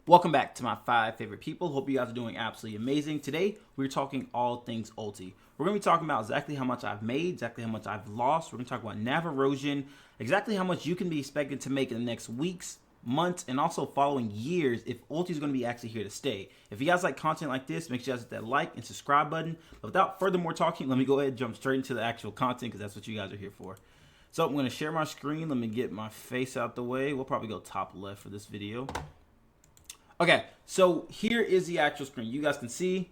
Welcome back to my 5 favorite people. Hope you guys are doing absolutely amazing. Today, we're talking all things ULTY. We're going to be talking about exactly how much I've made, exactly how much I've lost. We're going to talk about NAV erosion, exactly how much you can be expected to make in the next weeks, months, and also following years if ULTY is going to be actually here to stay. If you guys like content like this, make sure you guys hit that like and subscribe button. But without further more talking, let me go ahead and jump straight into the actual content because that's what you guys are here for. So I'm going to share my screen. Let me get my face out the way. We'll probably go top left for this video. Okay, so here is the actual screen. You guys can see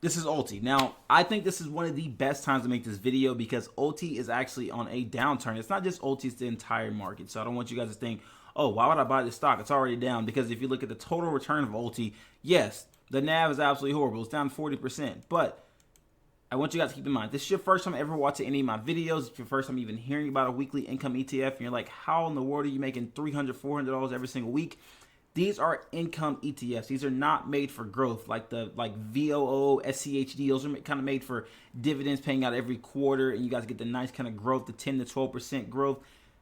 this is ULTY. Now, I think this is one of the best times to make this video because ULTY is actually on a downturn. It's not just ULTY, it's the entire market. So I don't want you guys to think, oh, why would I buy this stock? It's already down. Because if you look at the total return of ULTY, yes, the NAV is absolutely horrible. It's down 40%. But I want you guys to keep in mind, this is your first time ever watching any of my videos. It's your first time even hearing about a weekly income ETF. And you're like, how in the world are you making $300, $400 every single week? These are income ETFs. These are not made for growth like VOO, SCHD. Those are kind of made for dividends paying out every quarter, and you guys get the nice kind of growth, the 10 to 12% growth.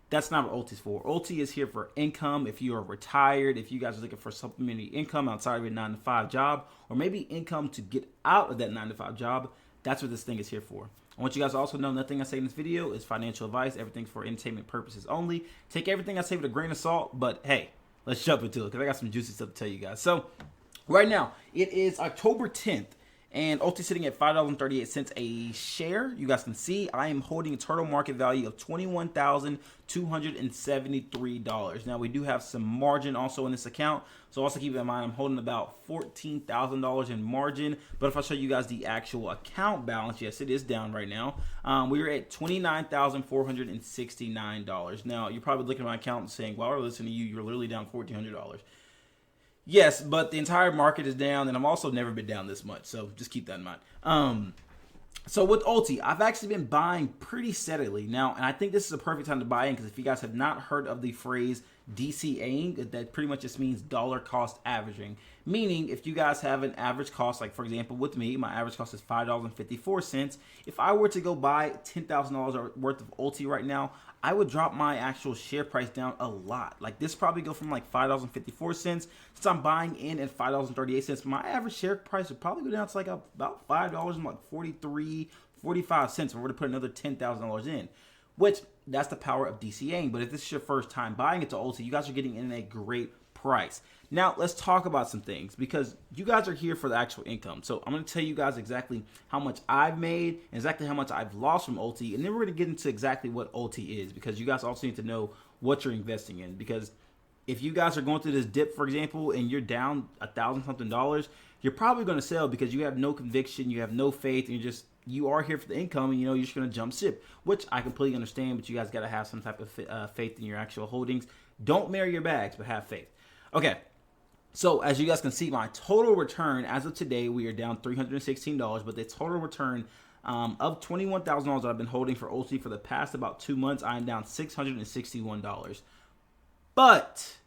That's not what ULTY is for. ULTY is here for income. If you are retired, if you guys are looking for supplementary income outside of your 9-to-5 job, or maybe income to get out of that 9-to-5 job, that's what this thing is here for. I want you guys to also know nothing I say in this video is financial advice. Everything's for entertainment purposes only. Take everything I say with a grain of salt, but hey, let's jump into it because I got some juicy stuff to tell you guys. So right now, it is October 10th, and ULTY sitting at $5.38 a share. You guys can see I am holding a total market value of $21,273. Now, we do have some margin also in this account, so also keep in mind I'm holding about $14,000 in margin. But if I show you guys the actual account balance, yes, it is down right now. We are at $29,469. Now, you're probably looking at my account and saying, "Well, listening to you, you're literally down $1,400." Yes, but the entire market is down, and I've also never been down this much, so just keep that in mind. So with ULTY, I've actually been buying pretty steadily now, and I think this is a perfect time to buy in because if you guys have not heard of the phrase DCAing, that pretty much just means dollar cost averaging. Meaning, if you guys have an average cost, like for example with me, my average cost is $5.54. If I were to go buy $10,000 worth of ULTY right now, I would drop my actual share price down a lot. Like this probably go from like $5.54. Since I'm buying in at $5.38, my average share price would probably go down to like about $5 and like 43, 45 cents if I were to put another $10,000 in. Which that's the power of DCAing. But if this is your first time buying into ULTY, you guys are getting in a great price. Now let's talk about some things because you guys are here for the actual income. So I'm going to tell you guys exactly how much I've made and exactly how much I've lost from ULTY, and then we're going to get into exactly what ULTY is because you guys also need to know what you're investing in. Because if you guys are going through this dip, for example, and you're down $1,000 something, you're probably going to sell because you have no conviction, you have no faith, and you are here for the income, and you're just going to jump ship, which I completely understand. But you guys got to have some type of faith in your actual holdings. Don't marry your bags, but have faith. Okay, so as you guys can see, my total return as of today, we are down $316, but the total return of $21,000 that I've been holding for ULTY for the past about 2 months, I am down $661. But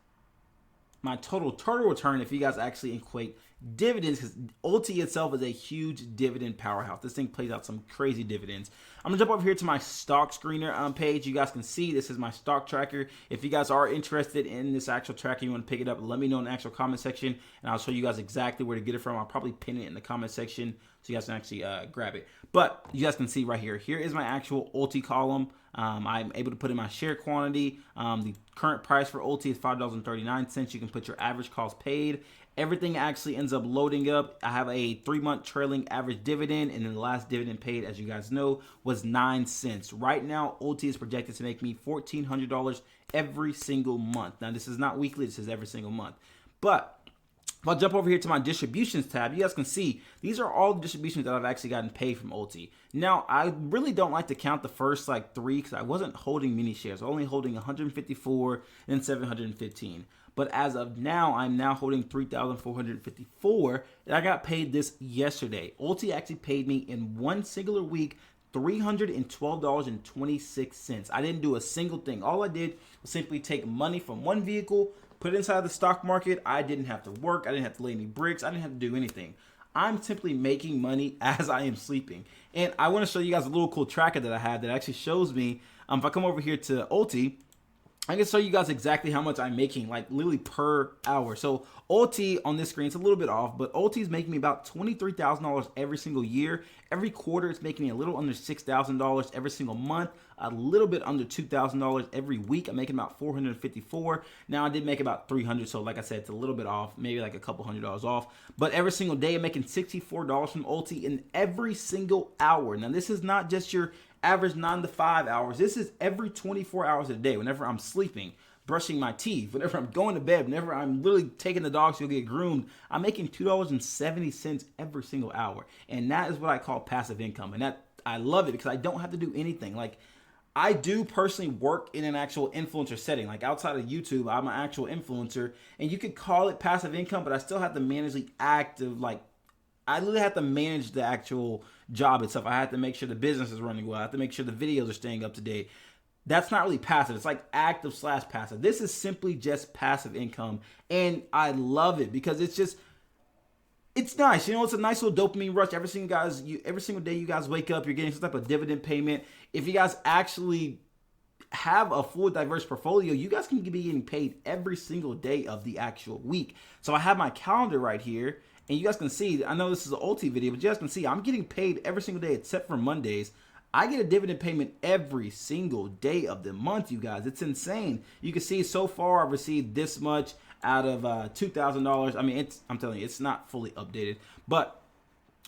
my total return, if you guys actually equate dividends, because ULTY itself is a huge dividend powerhouse. This thing plays out some crazy dividends. I'm gonna jump over here to my stock screener page. You guys can see this is my stock tracker. If you guys are interested in this actual tracker, you want to pick it up, let me know in the actual comment section, and I'll show you guys exactly where to get it from. I'll probably pin it in the comment section so you guys can actually grab it. But you guys can see right here. Here is my actual ULTY column. I'm able to put in my share quantity. The current price for ULTY is $5.39. You can put your average cost paid. Everything actually ends up loading up. I have a 3-month trailing average dividend, and then the last dividend paid, as you guys know, was 9 cents. Right now, ULTY is projected to make me $1,400 every single month. Now, this is not weekly. This is every single month. But if I jump over here to my distributions tab, you guys can see these are all the distributions that I've actually gotten paid from ULTY. Now, I really don't like to count the first like 3 because I wasn't holding many shares. I was only holding 154 and 715. But as of now, I'm now holding 3,454, and I got paid this yesterday. ULTY actually paid me in one singular week $312.26. I didn't do a single thing. All I did was simply take money from one vehicle, put it inside the stock market. I didn't have to work. I didn't have to lay any bricks. I didn't have to do anything. I'm simply making money as I am sleeping. And I want to show you guys a little cool tracker that I have that actually shows me, if I come over here to ULTY, I can show you guys exactly how much I'm making, like literally per hour. So ULTY on this screen, it's a little bit off, but ULTY is making me about $23,000 every single year. Every quarter, it's making me a little under $6,000 every single month, a little bit under $2,000 every week. I'm making about $454. Now I did make about $300, so like I said, it's a little bit off, maybe like a couple $100 off. But every single day, I'm making $64 from ULTY in every single hour. Now this is not just your average 9 to 5 hours. This is every 24 hours a day. Whenever I'm sleeping, brushing my teeth, whenever I'm going to bed, whenever I'm literally taking the dogs to get groomed, I'm making $2.70 every single hour. And that is what I call passive income. And that I love it because I don't have to do anything. Like, I do personally work in an actual influencer setting. Like outside of YouTube, I'm an actual influencer, and you could call it passive income, but I still have to manage the active, like, I literally have to manage the actual job itself. I have to make sure the business is running well. I have to make sure the videos are staying up to date. That's not really passive. It's like active / passive. This is simply just passive income. And I love it because it's just, it's nice. You know, it's a nice little dopamine rush. Every single day you guys wake up, you're getting some type of dividend payment. If you guys actually have a full diverse portfolio, you guys can be getting paid every single day of the actual week. So I have my calendar right here. And you guys can see, I know this is an ULTY video, but you guys can see I'm getting paid every single day except for Mondays. I get a dividend payment every single day of the month, you guys. It's insane. You can see so far I've received this much out of $2,000. I mean, I'm telling you, it's not fully updated. But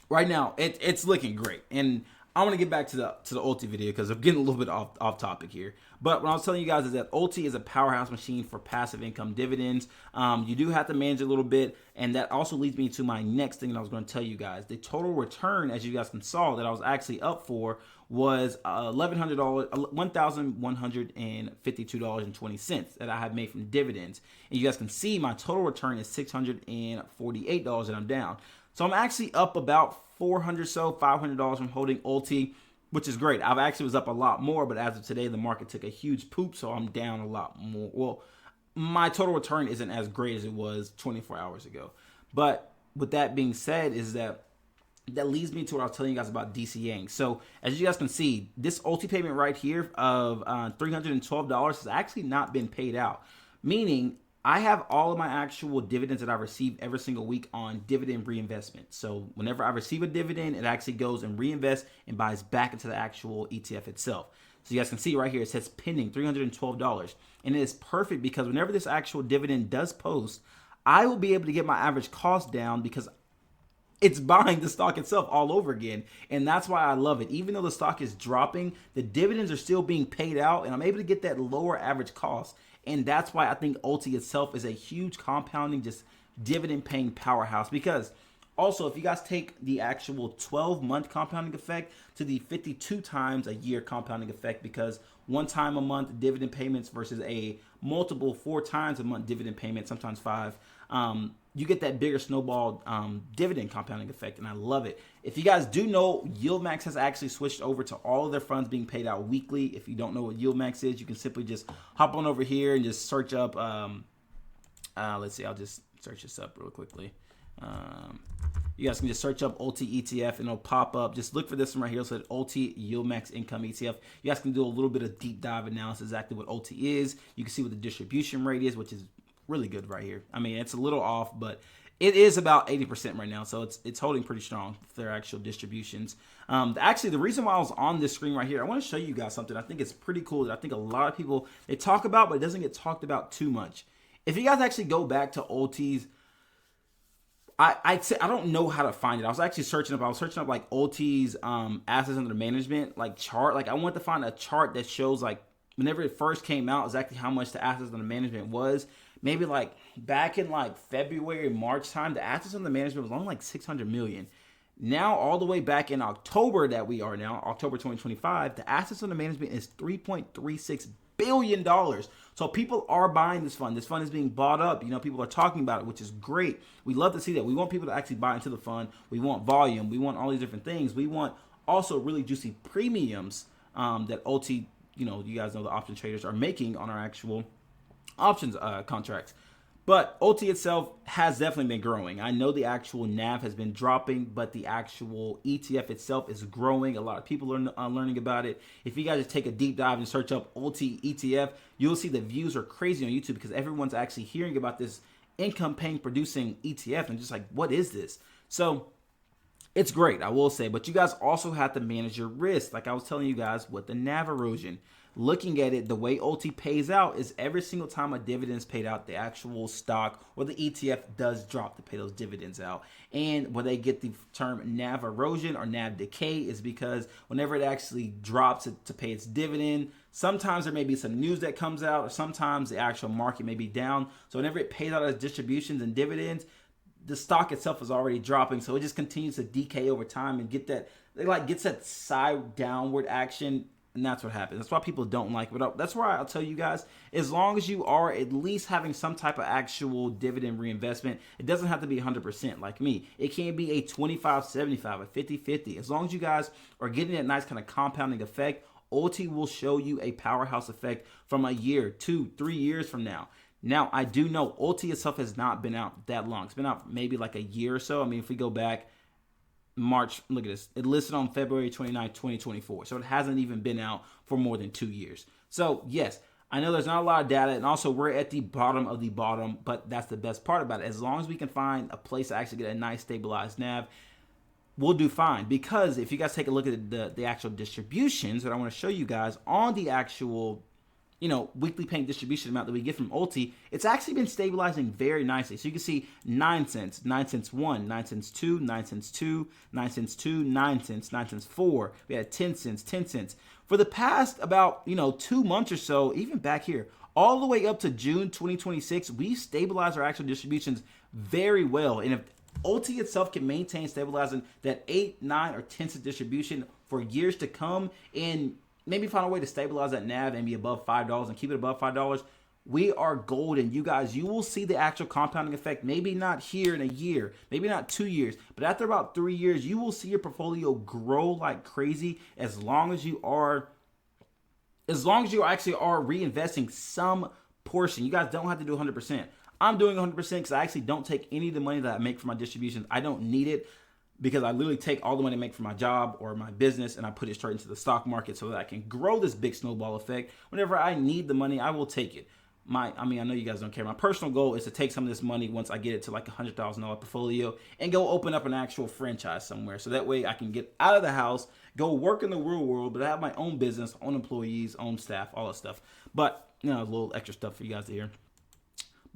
right now, it's looking great. And I want to get back to the ULTY video because I'm getting a little bit off topic here. But what I was telling you guys is that ULTY is a powerhouse machine for passive income dividends. You do have to manage a little bit, and that also leads me to my next thing that I was going to tell you guys. The total return, as you guys can saw, that I was actually up for was $1,152.20 that I have made from dividends. And you guys can see my total return is $648 that I'm down. So I'm actually up about $500 from holding ULTY, which is great. I've actually was up a lot more, but as of today, the market took a huge poop, so I'm down a lot more. Well, my total return isn't as great as it was 24 hours ago. But with that being said, is that leads me to what I was telling you guys about DCAing. So as you guys can see, this ULTY payment right here of $312 has actually not been paid out, meaning I have all of my actual dividends that I receive every single week on dividend reinvestment. So whenever I receive a dividend, it actually goes and reinvests and buys back into the actual ETF itself. So you guys can see right here, it says pending $312. And it is perfect because whenever this actual dividend does post, I will be able to get my average cost down because it's buying the stock itself all over again. And that's why I love it. Even though the stock is dropping, the dividends are still being paid out, and I'm able to get that lower average cost. And that's why I think ULTY itself is a huge compounding, just dividend paying powerhouse. Because also, if you guys take the actual 12-month compounding effect to the 52 times a year compounding effect, because 1 time a month dividend payments versus a multiple 4 times a month dividend payment, sometimes 5, you get that bigger snowball dividend compounding effect, and I love it. If you guys do know, YieldMax has actually switched over to all of their funds being paid out weekly. If you don't know what YieldMax is, you can simply just hop on over here and just search up, let's see, I'll just search this up real quickly. You guys can just search up ULTY ETF and it'll pop up. Just look for this one right here. So ULTY YieldMax Income ETF. You guys can do a little bit of deep dive analysis exactly what ULTY is. You can see what the distribution rate is, which is really good right here. I mean, it's a little off, but it is about 80% right now, so it's holding pretty strong for their actual distributions. Actually, the reason why I was on this screen right here, I want to show you guys something I think it's pretty cool that I think a lot of people, they talk about, but it doesn't get talked about too much. If you guys actually go back to ULTY's, I don't know how to find it. I was actually searching up like ULTY's assets under management, like chart. Like I want to find a chart that shows like whenever it first came out, exactly how much the assets under management was. Maybe like back in like February, March time, the assets under management was only like 600 million. Now, all the way back in October that we are now, October 2025, the assets under management is $3.36 billion. So people are buying this fund. This fund is being bought up. You know, people are talking about it, which is great. We love to see that. We want people to actually buy into the fund. We want volume. We want all these different things. We want also really juicy premiums that you guys know the option traders are making on our actual options contracts. But OT itself has definitely been growing. I know the actual NAV has been dropping, but the actual ETF itself is growing. A lot of people are learning about it. If you guys just take a deep dive and search up OT ETF, you'll see the views are crazy on YouTube because everyone's actually hearing about this income paying producing ETF and just like, what is this? So it's great, I will say, but you guys also have to manage your risk. Like I was telling you guys with the NAV erosion. Looking at it, the way OT pays out is every single time a dividend is paid out, the actual stock or the ETF does drop to pay those dividends out. And where they get the term NAV erosion or NAV decay is because whenever it actually drops to pay its dividend, sometimes there may be some news that comes out, or sometimes the actual market may be down. So whenever it pays out as distributions and dividends, the stock itself is already dropping, so it just continues to decay over time and gets that side downward action. And that's what happens. That's why people don't like it. But that's why I'll tell you guys, as long as you are at least having some type of actual dividend reinvestment, it doesn't have to be 100% like me. It can be a 25-75, a 50-50. As long as you guys are getting that nice kind of compounding effect, OT will show you a powerhouse effect from a year, 2, 3 years from now. Now, I do know OT itself has not been out that long. It's been out maybe like a year or so. I mean, if we go back, March, look at this. It listed on February 29, 2024. So it hasn't even been out for more than 2 years. So yes, I know there's not a lot of data, and also we're at the bottom of the bottom, but that's the best part about it. As long as we can find a place to actually get a nice stabilized NAV, we'll do fine. Because if you guys take a look at the actual distributions that I want to show you guys on the actual weekly paying distribution amount that we get from OT, it's actually been stabilizing very nicely. So you can see 9 cents, 9 cents 1, 9 cents 2, 9 cents 2, 9 cents 2, 9 cents, 9 cents 4. We had 10 cents, 10 cents. For the past about, 2 months or so, even back here, all the way up to June 2026, we stabilized our actual distributions very well. And if OT itself can maintain stabilizing that 8, 9, or 10 cent distribution for years to come, and maybe find a way to stabilize that NAV and be above $5 and keep it above $5, we are golden. You guys, you will see the actual compounding effect. Maybe not here in a year, maybe not 2 years, but after about 3 years, you will see your portfolio grow like crazy as long as you actually are reinvesting some portion. You guys don't have to do 100%. I'm doing 100% because I actually don't take any of the money that I make from my distributions. I don't need it, because I literally take all the money I make from my job or my business and I put it straight into the stock market so that I can grow this big snowball effect. Whenever I need the money, I will take it. I know you guys don't care. My personal goal is to take some of this money once I get it to like $100,000 portfolio and go open up an actual franchise somewhere. So that way I can get out of the house, go work in the real world, but I have my own business, own employees, own staff, all that stuff. But, a little extra stuff for you guys to hear.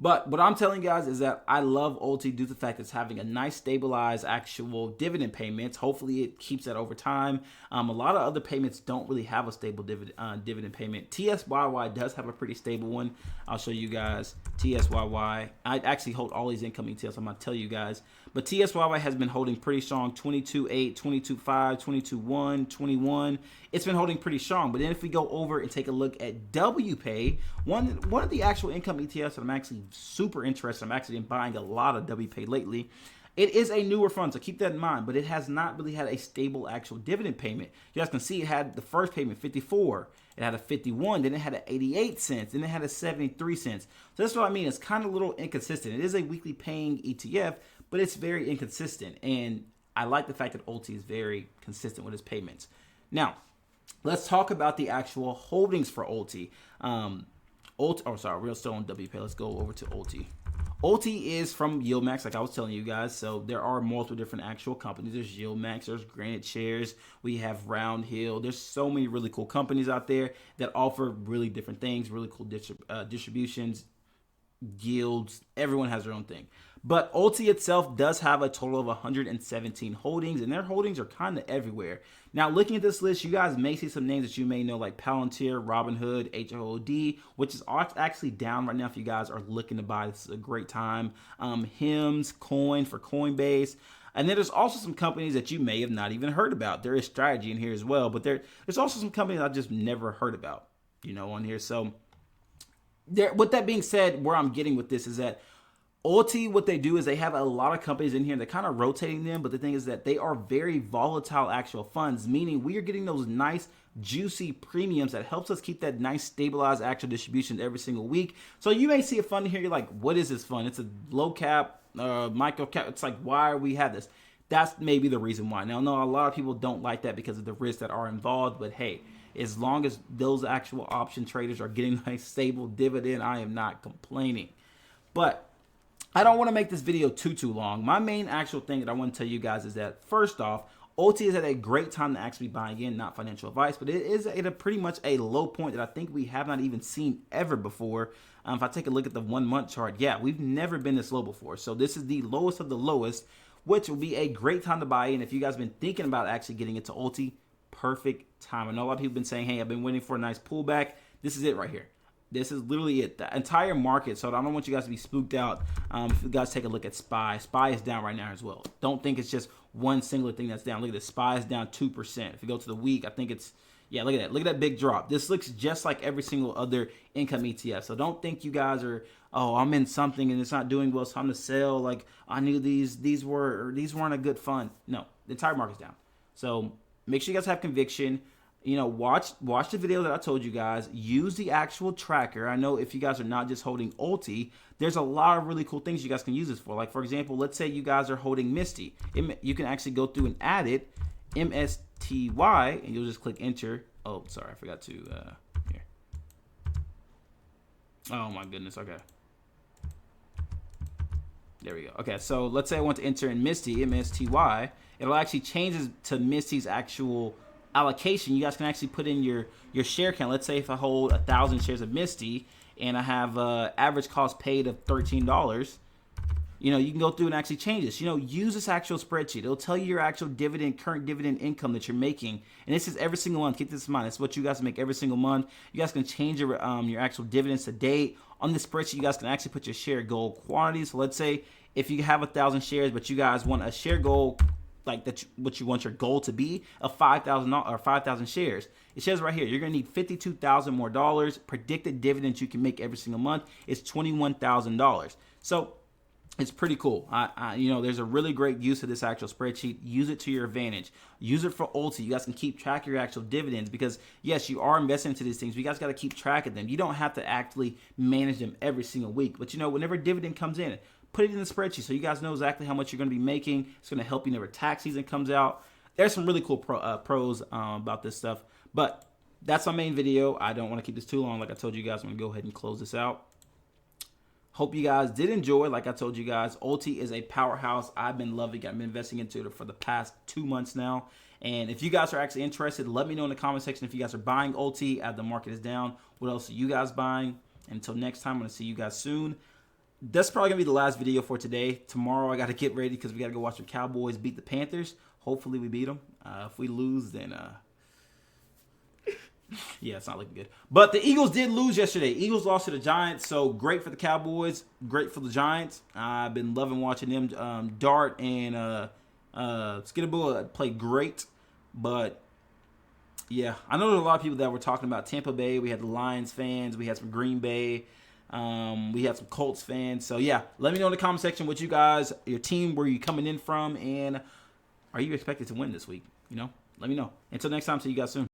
But what I'm telling you guys is that I love OT due to the fact that it's having a nice stabilized actual dividend payments. Hopefully it keeps that over time. A lot of other payments don't really have a stable dividend payment. TSYY does have a pretty stable one. I'll show you guys TSYY. I actually hold all these income ETFs. I'm going to tell you guys. But TSYY has been holding pretty strong, 22.8, 22.5, 22.1, 21. It's been holding pretty strong. But then if we go over and take a look at WPAY, one of the actual income ETFs that I'm actually super interested in, I'm actually been buying a lot of WPAY lately. It is a newer fund, so keep that in mind, but it has not really had a stable actual dividend payment. You guys can see it had the first payment, 54. It had a 51, then it had an 88 cents, then it had a 73 cents. So that's what I mean. It's kind of a little inconsistent. It is a weekly paying ETF, but it's very inconsistent. And I like the fact that OT is very consistent with its payments. Now, let's talk about the actual holdings for OT. We're still on WPAY. Let's go over to OT. OT is from YieldMax, like I was telling you guys. So there are multiple different actual companies. There's YieldMax, there's Granite Shares, we have Round Hill. There's so many really cool companies out there that offer really different things, really cool distributions, yields. Everyone has their own thing. But OT itself does have a total of 117 holdings, and their holdings are kind of everywhere. Now, looking at this list, you guys may see some names that you may know, like Palantir, Robinhood, HOOD, which is actually down right now if you guys are looking to buy. This is a great time. HIMS, Coin for Coinbase. And then there's also some companies that you may have not even heard about. There is strategy in here as well, but there's also some companies I just never heard about, on here. So with that being said, where I'm getting with this is that OT, what they do is they have a lot of companies in here and they're kind of rotating them. But the thing is that they are very volatile actual funds, meaning we are getting those nice juicy premiums that helps us keep that nice stabilized actual distribution every single week. So you may see a fund here, you're like, what is this fund? It's a low cap, micro cap. It's like, why we have this? That's maybe the reason why. Now, I know a lot of people don't like that because of the risks that are involved, but hey, as long as those actual option traders are getting a stable dividend, I am not complaining. But I don't want to make this video too long. My main actual thing that I want to tell you guys is that, first off, ULTY is at a great time to actually buy in, not financial advice, but it is at a pretty much a low point that I think we have not even seen ever before. If I take a look at the 1 month chart, yeah, we've never been this low before. So this is the lowest of the lowest, which will be a great time to buy in. If you guys have been thinking about actually getting into ULTY, perfect time. I know a lot of people have been saying, hey, I've been waiting for a nice pullback. This is it right here. This is literally it. The entire market. So I don't want you guys to be spooked out. If you guys take a look at SPY. SPY is down right now as well. Don't think it's just one singular thing that's down. Look at this. SPY is down 2%. If you go to the week, I think it's, yeah, look at that. Look at that big drop. This looks just like every single other income ETF. So don't think you guys are, oh, I'm in something and it's not doing well, so I'm to sell. Like, I knew these weren't a good fund. No, the entire market's down. So make sure you guys have conviction. You know, watch the video that I told you guys. Use the actual tracker. I know if you guys are not just holding ULTY, there's a lot of really cool things you guys can use this for. Like, for example, let's say you guys are holding Misty. You can actually go through and add it, MSTY, and you'll just click enter. Oh, sorry, I forgot to, here. Oh my goodness, okay. There we go. Okay, so let's say I want to enter in Misty, MSTY. It'll actually change to Misty's actual allocation. You guys can actually put in your share count. Let's say if I hold 1,000 shares of Misty and I have average cost paid of $13, you know, you can go through and actually change this. You know, use this actual spreadsheet. It'll tell you your actual current dividend income that you're making, and this is every single month. Keep this in mind. It's what you guys make every single month. You guys can change your actual dividends to date. On this spreadsheet, you guys can actually put your share goal quantity. So let's say if you have 1,000 shares, but you guys want a share goal like that, what you want your goal to be of 5,000 or 5,000 shares. It says right here, you're gonna need $52,000 more dollars. Predicted dividends you can make every single month is $21,000. So it's pretty cool. You know, there's a really great use of this actual spreadsheet. Use it to your advantage. Use it for ULTY. You guys can keep track of your actual dividends because, yes, you are investing into these things. But you guys got to keep track of them. You don't have to actually manage them every single week. But, you know, whenever dividend comes in, put it in the spreadsheet so you guys know exactly how much you're going to be making. It's going to help you whenever tax season comes out. There's some really cool pros about this stuff. But that's my main video. I don't want to keep this too long. Like I told you guys, I'm going to go ahead and close this out. Hope you guys did enjoy. Like I told you guys, ULTY is a powerhouse. I've been loving it. I've been investing into it for the past 2 months now. And if you guys are actually interested, let me know in the comment section if you guys are buying ULTY as the market is down. What else are you guys buying? And until next time, I'm going to see you guys soon. That's probably going to be the last video for today. Tomorrow, I got to get ready because we got to go watch the Cowboys beat the Panthers. Hopefully, we beat them. If we lose, then... yeah, it's not looking good. But the Eagles did lose yesterday. Eagles lost to the Giants, so great for the Cowboys, great for the Giants. I've been loving watching them. Dart and Skidaboo played great. But, yeah, I know there's a lot of people that were talking about Tampa Bay. We had the Lions fans. We had some Green Bay. We had some Colts fans. So, yeah, let me know in the comment section what you guys, your team, where you coming in from, and are you expected to win this week? You know, let me know. Until next time, see you guys soon.